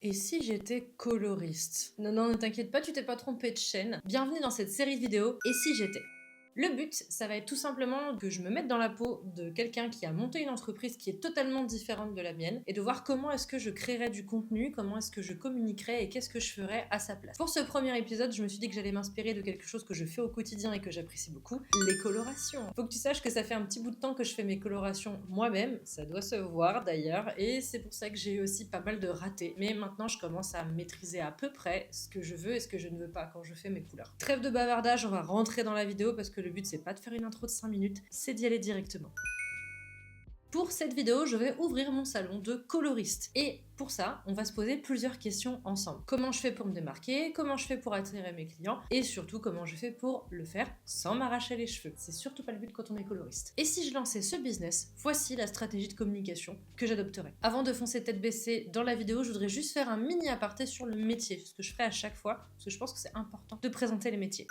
Et si j'étais coloriste? Non, non, ne t'inquiète pas, tu t'es pas trompé de chaîne. Bienvenue dans cette série de vidéos Et si j'étais? Le but, ça va être tout simplement que je me mette dans la peau de quelqu'un qui a monté une entreprise qui est totalement différente de la mienne et de voir comment est-ce que je créerais du contenu, comment est-ce que je communiquerais et qu'est-ce que je ferais à sa place. Pour ce premier épisode, je me suis dit que j'allais m'inspirer de quelque chose que je fais au quotidien et que j'apprécie beaucoup, les colorations. Faut que tu saches que ça fait un petit bout de temps que je fais mes colorations moi-même, ça doit se voir d'ailleurs, et c'est pour ça que j'ai eu aussi pas mal de ratés. Mais maintenant, je commence à maîtriser à peu près ce que je veux et ce que je ne veux pas quand je fais mes couleurs. Trêve de bavardage, on va rentrer dans la vidéo parce que le but c'est pas de faire une intro de 5 minutes, c'est d'y aller directement. Pour cette vidéo, je vais ouvrir mon salon de coloriste. Et pour ça, on va se poser plusieurs questions ensemble. Comment je fais pour me démarquer? Comment je fais pour attirer mes clients? Et surtout, comment je fais pour le faire sans m'arracher les cheveux? C'est surtout pas le but quand on est coloriste. Et si je lançais ce business, voici la stratégie de communication que j'adopterais. Avant de foncer tête baissée dans la vidéo, je voudrais juste faire un mini aparté sur le métier, ce que je ferai à chaque fois, parce que je pense que c'est important de présenter les métiers.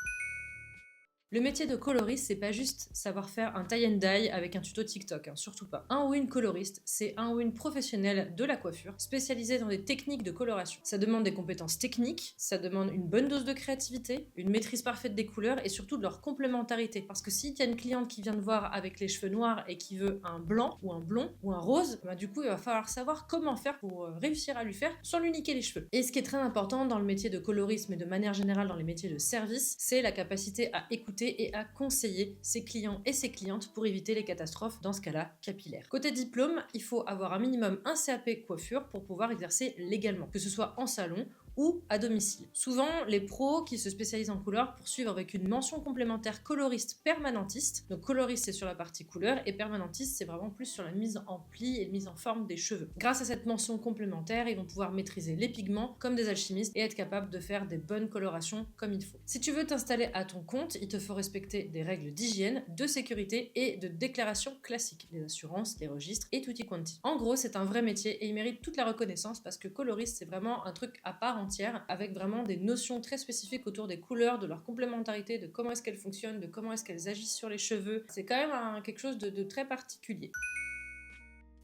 Le métier de coloriste, c'est pas juste savoir faire un tie and dye avec un tuto TikTok, surtout pas. Un ou une coloriste, c'est un ou une professionnelle de la coiffure, spécialisée dans des techniques de coloration. Ça demande des compétences techniques, ça demande une bonne dose de créativité, une maîtrise parfaite des couleurs et surtout de leur complémentarité. Parce que si tu as une cliente qui vient te voir avec les cheveux noirs et qui veut un blanc ou un blond ou un rose, bah du coup il va falloir savoir comment faire pour réussir à lui faire sans lui niquer les cheveux. Et ce qui est très important dans le métier de coloriste, mais de manière générale dans les métiers de service, c'est la capacité à écouter et à conseiller ses clients et ses clientes pour éviter les catastrophes, dans ce cas-là capillaires. Côté diplôme, il faut avoir un minimum un CAP coiffure pour pouvoir exercer légalement, que ce soit en salon ou à domicile. Souvent, les pros qui se spécialisent en couleur poursuivent avec une mention complémentaire coloriste permanentiste. Donc coloriste c'est sur la partie couleur et permanentiste c'est vraiment plus sur la mise en pli et mise en forme des cheveux. Grâce à cette mention complémentaire, ils vont pouvoir maîtriser les pigments comme des alchimistes et être capables de faire des bonnes colorations comme il faut. Si tu veux t'installer à ton compte, il te faut respecter des règles d'hygiène, de sécurité et de déclaration classiques, les assurances, les registres et tutti quanti. En gros, c'est un vrai métier et il mérite toute la reconnaissance parce que coloriste c'est vraiment un truc à part entière, avec vraiment des notions très spécifiques autour des couleurs, de leur complémentarité, de comment est-ce qu'elles fonctionnent, de comment est-ce qu'elles agissent sur les cheveux. C'est quand même quelque chose de très particulier.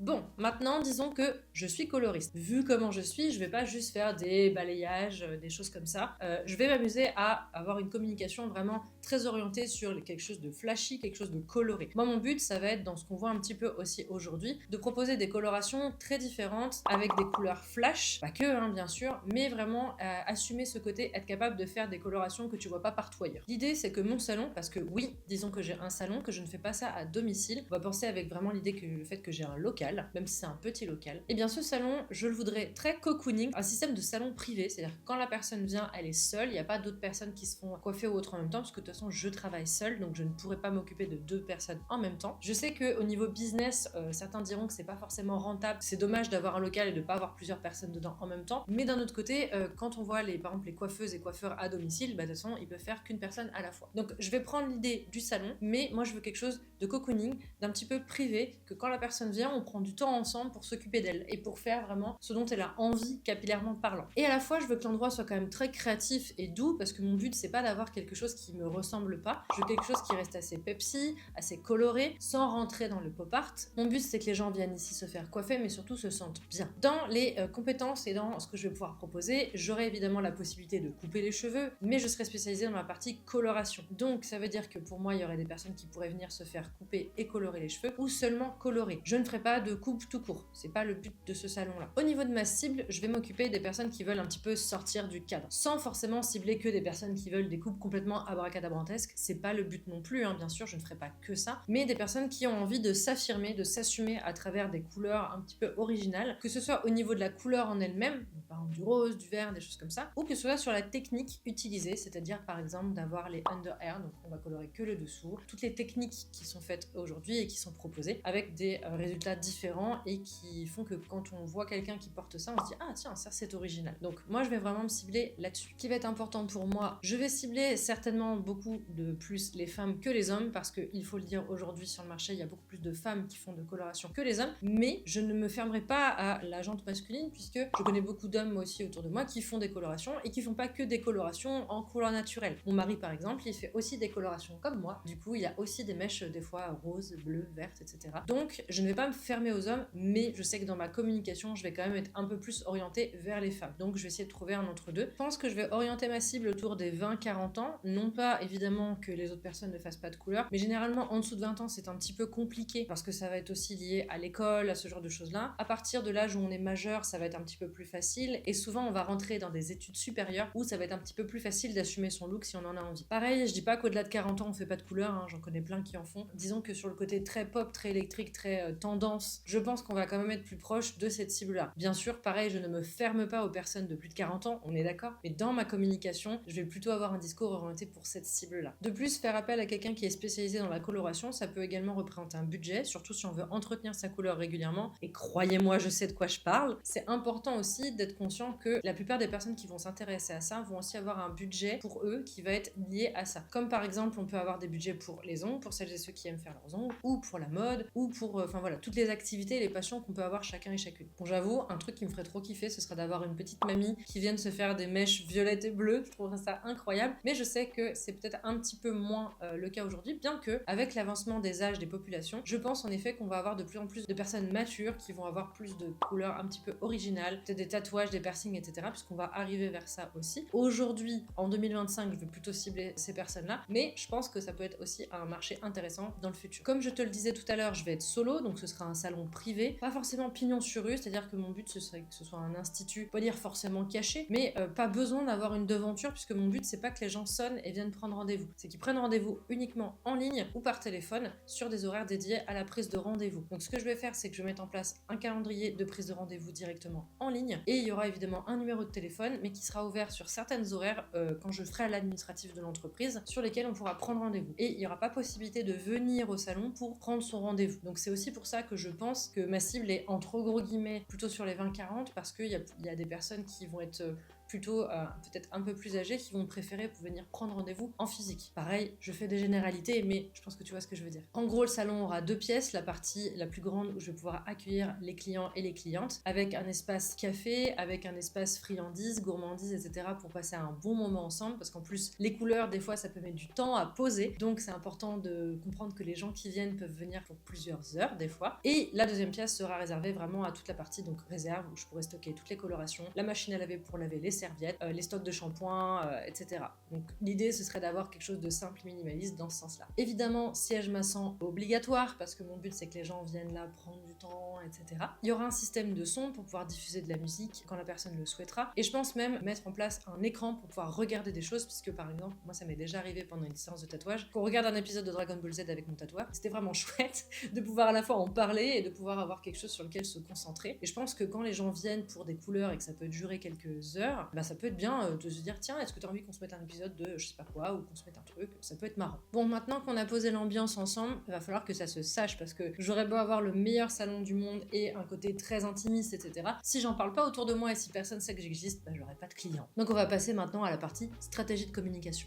Bon, maintenant disons que je suis coloriste. Vu comment je suis, je vais pas juste faire des balayages, des choses comme ça. Je vais m'amuser à avoir une communication vraiment très orientée sur quelque chose de flashy, quelque chose de coloré. Moi, mon but, ça va être, dans ce qu'on voit un petit peu aussi aujourd'hui, de proposer des colorations très différentes avec des couleurs flash, pas que, bien sûr, mais vraiment assumer ce côté, être capable de faire des colorations que tu vois pas partout ailleurs. L'idée, c'est que mon salon, parce que oui, disons que j'ai un salon, que je ne fais pas ça à domicile, on va penser avec vraiment l'idée que le fait que j'ai un local, même si c'est un petit local, et bien ce salon, je le voudrais très cocooning, un système de salon privé, c'est-à-dire que quand la personne vient, elle est seule, il n'y a pas d'autres personnes qui se font coiffer ou autre en même temps, parce que de toute façon, je travaille seule, donc je ne pourrais pas m'occuper de deux personnes en même temps. Je sais qu'au niveau business, certains diront que c'est pas forcément rentable, c'est dommage d'avoir un local et de pas avoir plusieurs personnes dedans en même temps, mais d'un autre côté, quand on voit par exemple les coiffeuses et coiffeurs à domicile, bah de toute façon, ils peuvent faire qu'une personne à la fois. Donc je vais prendre l'idée du salon, mais moi je veux quelque chose de cocooning, d'un petit peu privé, que quand la personne vient, on prend du temps ensemble pour s'occuper d'elle et pour faire vraiment ce dont elle a envie capillairement parlant. Et à la fois, je veux que l'endroit soit quand même très créatif et doux parce que mon but, c'est pas d'avoir quelque chose qui me ressemble pas. Je veux quelque chose qui reste assez Pepsi, assez coloré, sans rentrer dans le pop art. Mon but, c'est que les gens viennent ici se faire coiffer, mais surtout se sentent bien. Dans les compétences et dans ce que je vais pouvoir proposer, j'aurai évidemment la possibilité de couper les cheveux, mais je serai spécialisée dans la partie coloration. Donc, ça veut dire que pour moi, il y aurait des personnes qui pourraient venir se faire couper et colorer les cheveux ou seulement colorer. Je ne ferai pas de coupe tout court. C'est pas le but de ce salon-là. Au niveau de ma cible, je vais m'occuper des personnes qui veulent un petit peu sortir du cadre, sans forcément cibler que des personnes qui veulent des coupes complètement abracadabrantesques. C'est pas le but non plus, bien sûr, je ne ferai pas que ça, mais des personnes qui ont envie de s'affirmer, de s'assumer à travers des couleurs un petit peu originales, que ce soit au niveau de la couleur en elle-même, par exemple du rose, du vert, des choses comme ça, ou que ce soit sur la technique utilisée, c'est-à-dire par exemple d'avoir les under hair, donc on va colorer que le dessous, toutes les techniques qui sont faites aujourd'hui et qui sont proposées avec des résultats différents et qui font que quand on voit quelqu'un qui porte ça, on se dit ah tiens, ça c'est original. Donc moi je vais vraiment me cibler là-dessus. Ce qui va être important pour moi, je vais cibler certainement beaucoup de plus les femmes que les hommes parce qu'il faut le dire, aujourd'hui sur le marché il y a beaucoup plus de femmes qui font de coloration que les hommes, mais je ne me fermerai pas à la jante masculine puisque je connais beaucoup d'hommes moi aussi autour de moi qui font des colorations et qui font pas que des colorations en couleur naturelle. Mon mari par exemple, il fait aussi des colorations comme moi, du coup il y a aussi des mèches des fois roses, bleues, vertes, etc. Donc je ne vais pas me fermer fermée aux hommes, mais je sais que dans ma communication, je vais quand même être un peu plus orientée vers les femmes. Donc je vais essayer de trouver un entre-deux. Je pense que je vais orienter ma cible autour des 20-40 ans. Non pas évidemment que les autres personnes ne fassent pas de couleur, mais généralement en dessous de 20 ans, c'est un petit peu compliqué parce que ça va être aussi lié à l'école, à ce genre de choses-là. À partir de l'âge où on est majeur, ça va être un petit peu plus facile et souvent on va rentrer dans des études supérieures où ça va être un petit peu plus facile d'assumer son look si on en a envie. Pareil, je dis pas qu'au-delà de 40 ans on fait pas de couleur, hein, j'en connais plein qui en font. Disons que sur le côté très pop, très électrique, très tendance, je pense qu'on va quand même être plus proche de cette cible-là. Bien sûr, pareil, je ne me ferme pas aux personnes de plus de 40 ans, on est d'accord, mais dans ma communication, je vais plutôt avoir un discours orienté pour cette cible-là. De plus, faire appel à quelqu'un qui est spécialisé dans la coloration, ça peut également représenter un budget, surtout si on veut entretenir sa couleur régulièrement. Et croyez-moi, je sais de quoi je parle. C'est important aussi d'être conscient que la plupart des personnes qui vont s'intéresser à ça vont aussi avoir un budget pour eux qui va être lié à ça. Comme par exemple, on peut avoir des budgets pour les ongles, pour celles et ceux qui aiment faire leurs ongles, ou pour la mode, ou pour, enfin voilà, toutes les activités et les passions qu'on peut avoir chacun et chacune. Bon, j'avoue, un truc qui me ferait trop kiffer, ce serait d'avoir une petite mamie qui vienne se faire des mèches violettes et bleues. Je trouverais ça incroyable. Mais je sais que c'est peut-être un petit peu moins le cas aujourd'hui, bien que avec l'avancement des âges des populations, je pense en effet qu'on va avoir de plus en plus de personnes matures qui vont avoir plus de couleurs un petit peu originales, peut-être des tatouages, des piercings, etc. puisqu'on va arriver vers ça aussi. Aujourd'hui, en 2025, je vais plutôt cibler ces personnes-là, mais je pense que ça peut être aussi un marché intéressant dans le futur. Comme je te le disais tout à l'heure, je vais être solo, donc ce sera un salon privé, pas forcément pignon sur rue, c'est-à-dire que mon but ce serait que ce soit un institut, pas dire forcément caché, mais pas besoin d'avoir une devanture, puisque mon but c'est pas que les gens sonnent et viennent prendre rendez-vous, c'est qu'ils prennent rendez-vous uniquement en ligne ou par téléphone sur des horaires dédiés à la prise de rendez-vous. Donc ce que je vais faire, c'est que je vais mettre en place un calendrier de prise de rendez-vous directement en ligne, et il y aura évidemment un numéro de téléphone, mais qui sera ouvert sur certaines horaires quand je ferai l'administratif de l'entreprise, sur lesquels on pourra prendre rendez-vous. Et il n'y aura pas possibilité de venir au salon pour prendre son rendez-vous. Donc c'est aussi pour ça que je pense que ma cible est entre gros guillemets plutôt sur les 20-40, parce qu'il y a des personnes qui vont être plutôt peut-être un peu plus âgés qui vont préférer pour venir prendre rendez-vous en physique. Pareil, je fais des généralités, mais je pense que tu vois ce que je veux dire. En gros, le salon aura 2 pièces, la partie la plus grande où je vais pouvoir accueillir les clients et les clientes, avec un espace café, avec un espace friandises, gourmandises, etc. pour passer un bon moment ensemble, parce qu'en plus, les couleurs, des fois, ça peut mettre du temps à poser, donc c'est important de comprendre que les gens qui viennent peuvent venir pour plusieurs heures, des fois. Et la deuxième pièce sera réservée vraiment à toute la partie donc réserve, où je pourrai stocker toutes les colorations, la machine à laver pour laver les serviettes, les stocks de shampoing, etc. Donc l'idée ce serait d'avoir quelque chose de simple, minimaliste dans ce sens-là. Évidemment, siège massant obligatoire parce que mon but c'est que les gens viennent là prendre du temps, etc. Il y aura un système de son pour pouvoir diffuser de la musique quand la personne le souhaitera. Et je pense même mettre en place un écran pour pouvoir regarder des choses, puisque par exemple, moi ça m'est déjà arrivé pendant une séance de tatouage, qu'on regarde un épisode de Dragon Ball Z avec mon tatoueur. C'était vraiment chouette de pouvoir à la fois en parler et de pouvoir avoir quelque chose sur lequel se concentrer. Et je pense que quand les gens viennent pour des couleurs et que ça peut durer quelques heures, bah ça peut être bien de se dire tiens, est-ce que tu as envie qu'on se mette un épisode de je sais pas quoi, ou qu'on se mette un truc, ça peut être marrant. Bon, maintenant qu'on a posé l'ambiance ensemble, il va falloir que ça se sache, parce que j'aurais beau avoir le meilleur salon du monde et un côté très intimiste, etc. Si j'en parle pas autour de moi et si personne sait que j'existe, bah j'aurai pas de clients. Donc on va passer maintenant à la partie stratégie de communication.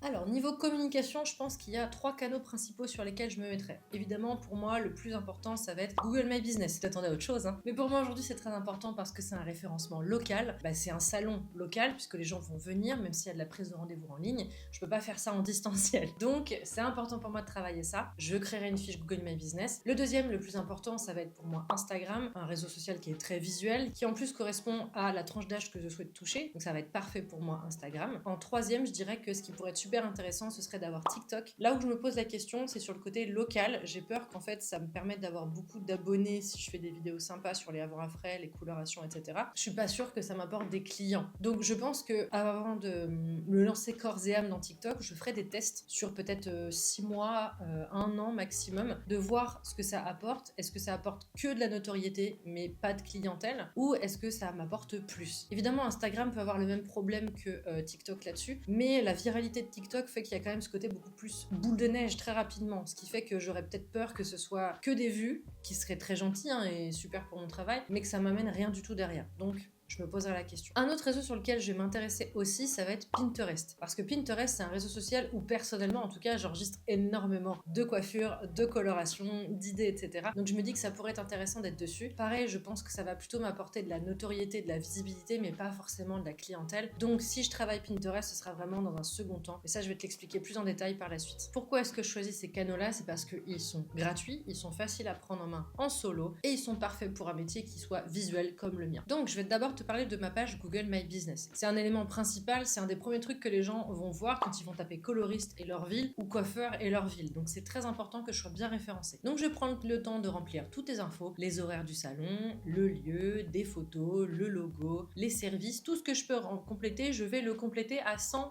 Alors, niveau communication, je pense qu'il y a 3 canaux principaux sur lesquels je me mettrais. Évidemment, pour moi, le plus important, ça va être Google My Business. Si t'attendais à autre chose, hein. Mais pour moi, aujourd'hui, c'est très important parce que c'est un référencement local. Bah, c'est un salon local, puisque les gens vont venir, même s'il y a de la prise de rendez-vous en ligne. Je peux pas faire ça en distanciel. Donc, c'est important pour moi de travailler ça. Je créerai une fiche Google My Business. Le deuxième, le plus important, ça va être pour moi Instagram, un réseau social qui est très visuel, qui en plus correspond à la tranche d'âge que je souhaite toucher. Donc, ça va être parfait pour moi Instagram. En troisième, je dirais que ce qui pourrait être super intéressant, ce serait d'avoir TikTok. Là où je me pose la question, c'est sur le côté local. J'ai peur qu'en fait, ça me permette d'avoir beaucoup d'abonnés si je fais des vidéos sympas sur les avant-après, les colorations, etc. Je suis pas sûre que ça m'apporte des clients. Donc, je pense que avant de me lancer corps et âme dans TikTok, je ferai des tests sur peut-être 6 mois, 1 an maximum, de voir ce que ça apporte. Est-ce que ça apporte que de la notoriété, mais pas de clientèle, ou est-ce que ça m'apporte plus? Évidemment, Instagram peut avoir le même problème que TikTok là-dessus, mais la viralité de TikTok fait qu'il y a quand même ce côté beaucoup plus boule de neige très rapidement, ce qui fait que j'aurais peut-être peur que ce soit que des vues, qui seraient très gentilles hein, et super pour mon travail, mais que ça m'amène rien du tout derrière. Donc je me poserai la question. Un autre réseau sur lequel je vais m'intéresser aussi, ça va être Pinterest. Parce que Pinterest, c'est un réseau social où personnellement, en tout cas, j'enregistre énormément de coiffures, de colorations, d'idées, etc. Donc je me dis que ça pourrait être intéressant d'être dessus. Pareil, je pense que ça va plutôt m'apporter de la notoriété, de la visibilité, mais pas forcément de la clientèle. Donc si je travaille Pinterest, ce sera vraiment dans un second temps. Et ça, je vais te l'expliquer plus en détail par la suite. Pourquoi est-ce que je choisis ces canaux-là? C'est parce qu'ils sont gratuits, ils sont faciles à prendre en main en solo, et ils sont parfaits pour un métier qui soit visuel comme le mien. Donc je vais d'abord te parler de ma page Google My Business. C'est un élément principal, c'est un des premiers trucs que les gens vont voir quand ils vont taper coloriste et leur ville ou coiffeur et leur ville. Donc c'est très important que je sois bien référencé. Donc je prends le temps de remplir toutes les infos, les horaires du salon, le lieu, des photos, le logo, les services, tout ce que je peux compléter, je vais le compléter à 100%.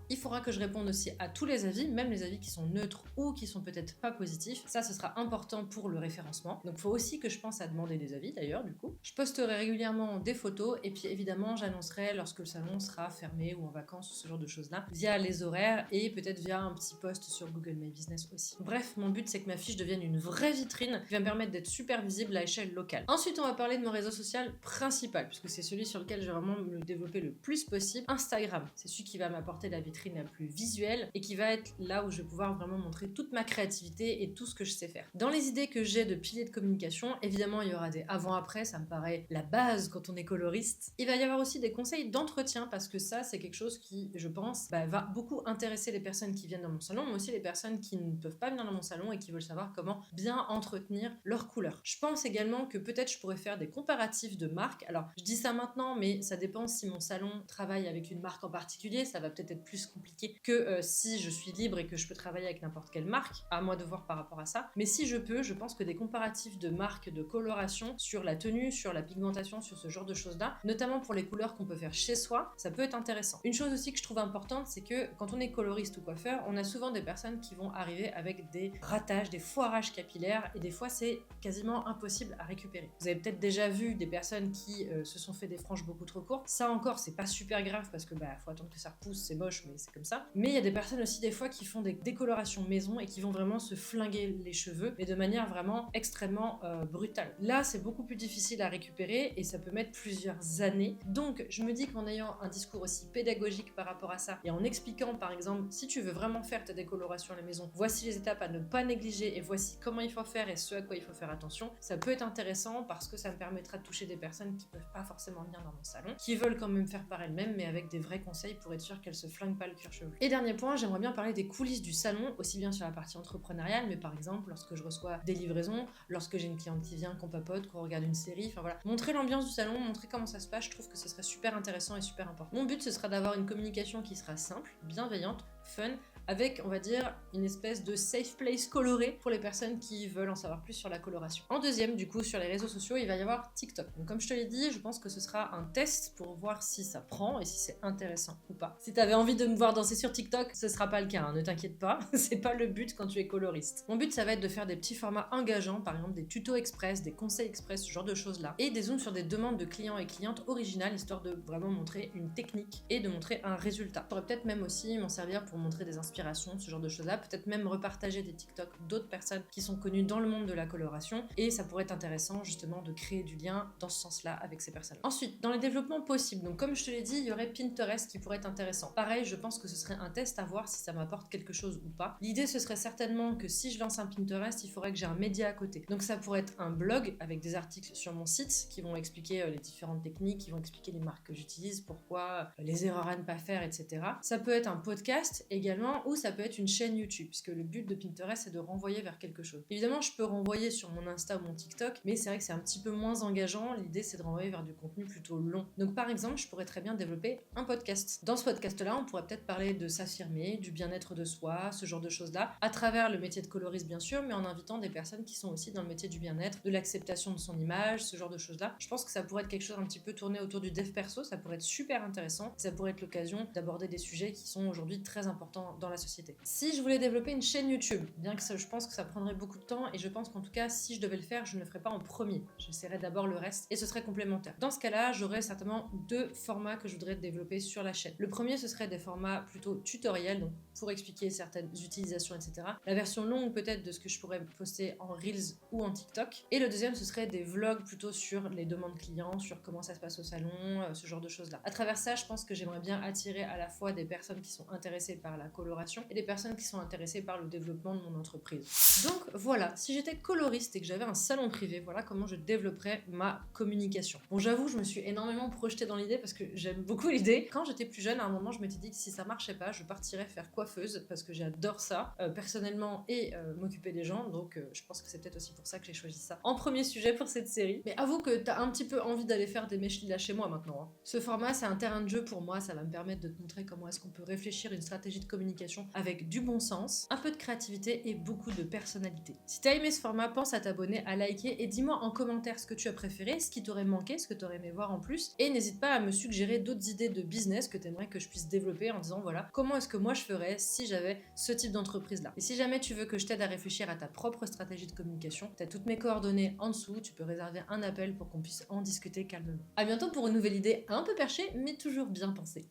Il faudra que je réponde aussi à tous les avis, même les avis qui sont neutres ou qui sont peut-être pas positifs. Ça, ce sera important pour le référencement. Donc il faut aussi que je pense à demander des avis d'ailleurs du coup. Je posterai régulièrement des photos et puis évidemment j'annoncerai lorsque le salon sera fermé ou en vacances ou ce genre de choses là via les horaires et peut-être via un petit post sur Google My Business aussi. Bref, mon but c'est que ma fiche devienne une vraie vitrine qui va me permettre d'être super visible à échelle locale. Ensuite on va parler de mon réseau social principal puisque c'est celui sur lequel je vais vraiment me développer le plus possible. Instagram, c'est celui qui va m'apporter la vitrine la plus visuelle et qui va être là où je vais pouvoir vraiment montrer toute ma créativité et tout ce que je sais faire. Dans les idées que j'ai de piliers de communication, évidemment il y aura des avant-après, ça me paraît la base quand on est coloriste. Il va y avoir aussi des conseils d'entretien parce que ça c'est quelque chose qui, je pense, va beaucoup intéresser les personnes qui viennent dans mon salon, mais aussi les personnes qui ne peuvent pas venir dans mon salon et qui veulent savoir comment bien entretenir leurs couleurs. Je pense également que peut-être je pourrais faire des comparatifs de marques. Alors je dis ça maintenant, mais ça dépend si mon salon travaille avec une marque en particulier, ça va peut-être être plus compliqué que si je suis libre et que je peux travailler avec n'importe quelle marque, à moi de voir par rapport à ça. Mais si je peux, je pense que des comparatifs de marques de coloration sur la tenue, sur la pigmentation, sur ce genre de choses-là, notamment pour les couleurs qu'on peut faire chez soi, ça peut être intéressant. Une chose aussi que je trouve importante, c'est que quand on est coloriste ou coiffeur, on a souvent des personnes qui vont arriver avec des ratages, des foirages capillaires, et des fois c'est quasiment impossible à récupérer. Vous avez peut-être déjà vu des personnes qui se sont fait des franges beaucoup trop courtes. Ça encore, c'est pas super grave parce que faut attendre que ça repousse, c'est moche, mais c'est comme ça. Mais il y a des personnes aussi des fois qui font des décolorations maison et qui vont vraiment se flinguer les cheveux, mais de manière vraiment extrêmement brutale. Là, c'est beaucoup plus difficile à récupérer et ça peut mettre plusieurs années. Donc, je me dis qu'en ayant un discours aussi pédagogique par rapport à ça et en expliquant, par exemple, si tu veux vraiment faire ta décoloration à la maison, voici les étapes à ne pas négliger et voici comment il faut faire et ce à quoi il faut faire attention, ça peut être intéressant parce que ça me permettra de toucher des personnes qui peuvent pas forcément venir dans mon salon, qui veulent quand même faire par elles-mêmes, mais avec des vrais conseils pour être sûr qu'elles se flinguent pas le cuir chevelu. Et dernier point, j'aimerais bien parler des coulisses du salon, aussi bien sur la partie entrepreneuriale, mais par exemple lorsque je reçois des livraisons, lorsque j'ai une cliente qui vient, qu'on papote, qu'on regarde une série, enfin voilà. Montrer l'ambiance du salon, montrer comment ça se passe, je trouve que ce serait super intéressant et super important. Mon but, ce sera d'avoir une communication qui sera simple, bienveillante, fun, avec, on va dire, une espèce de safe place coloré pour les personnes qui veulent en savoir plus sur la coloration. En deuxième, du coup, sur les réseaux sociaux, il va y avoir TikTok. Donc comme je te l'ai dit, je pense que ce sera un test pour voir si ça prend et si c'est intéressant ou pas. Si t'avais envie de me voir danser sur TikTok, ce sera pas le cas, hein, ne t'inquiète pas, c'est pas le but quand tu es coloriste. Mon but, ça va être de faire des petits formats engageants, par exemple des tutos express, des conseils express, ce genre de choses-là, et des zooms sur des demandes de clients et clientes originales, histoire de vraiment montrer une technique et de montrer un résultat. Je pourrais peut-être même aussi m'en servir pour montrer des inspirations, ce genre de choses-là, peut-être même repartager des TikTok d'autres personnes qui sont connues dans le monde de la coloration, et ça pourrait être intéressant justement de créer du lien dans ce sens-là avec ces personnes. Ensuite, dans les développements possibles, donc comme je te l'ai dit, il y aurait Pinterest qui pourrait être intéressant. Pareil, je pense que ce serait un test à voir si ça m'apporte quelque chose ou pas. L'idée, ce serait certainement que si je lance un Pinterest, il faudrait que j'ai un média à côté. Donc ça pourrait être un blog avec des articles sur mon site qui vont expliquer les différentes techniques, qui vont expliquer les marques que j'utilise, pourquoi, les erreurs à ne pas faire, etc. Ça peut être un podcast également, ou ça peut être une chaîne YouTube, puisque le but de Pinterest, c'est de renvoyer vers quelque chose. Évidemment, je peux renvoyer sur mon Insta ou mon TikTok, mais c'est vrai que c'est un petit peu moins engageant. L'idée, c'est de renvoyer vers du contenu plutôt long. Donc par exemple, je pourrais très bien développer un podcast. Dans ce podcast-là, on pourrait peut-être parler de s'affirmer, du bien-être de soi, ce genre de choses-là, à travers le métier de coloriste bien sûr, mais en invitant des personnes qui sont aussi dans le métier du bien-être, de l'acceptation de son image, ce genre de choses-là. Je pense que ça pourrait être quelque chose un petit peu tourné autour du dev perso, ça pourrait être super intéressant. Ça pourrait être l'occasion d'aborder des sujets qui sont aujourd'hui très importants important dans la société. Si je voulais développer une chaîne YouTube, bien que je pense que ça prendrait beaucoup de temps, et je pense qu'en tout cas, si je devais le faire, je ne le ferais pas en premier. J'essaierais d'abord le reste, et ce serait complémentaire. Dans ce cas-là, j'aurais certainement deux formats que je voudrais développer sur la chaîne. Le premier, ce serait des formats plutôt tutoriels, donc pour expliquer certaines utilisations, etc. La version longue peut-être de ce que je pourrais poster en Reels ou en TikTok. Et le deuxième, ce serait des vlogs plutôt sur les demandes clients, sur comment ça se passe au salon, ce genre de choses-là. À travers ça, je pense que j'aimerais bien attirer à la fois des personnes qui sont intéressées par la coloration et des personnes qui sont intéressées par le développement de mon entreprise. Donc voilà, si j'étais coloriste et que j'avais un salon privé, voilà comment je développerais ma communication. Bon, j'avoue, je me suis énormément projetée dans l'idée parce que j'aime beaucoup l'idée. Quand j'étais plus jeune, à un moment, je m'étais dit que si ça marchait pas, je partirais faire coiffeuse parce que j'adore ça, personnellement, et m'occuper des gens. Donc je pense que c'est peut-être aussi pour ça que j'ai choisi ça en premier sujet pour cette série. Mais avoue que t'as un petit peu envie d'aller faire des mèches lilas chez moi maintenant, hein. Ce format, c'est un terrain de jeu pour moi, ça va me permettre de te montrer comment est-ce qu'on peut réfléchir une stratégie de communication avec du bon sens, un peu de créativité et beaucoup de personnalité. Si t'as aimé ce format, pense à t'abonner, à liker et dis-moi en commentaire ce que tu as préféré, ce qui t'aurait manqué, ce que t'aurais aimé voir en plus, et n'hésite pas à me suggérer d'autres idées de business que t'aimerais que je puisse développer en disant voilà, comment est-ce que moi je ferais si j'avais ce type d'entreprise là. Et si jamais tu veux que je t'aide à réfléchir à ta propre stratégie de communication, t'as toutes mes coordonnées en dessous, tu peux réserver un appel pour qu'on puisse en discuter calmement. À bientôt pour une nouvelle idée un peu perchée mais toujours bien pensée.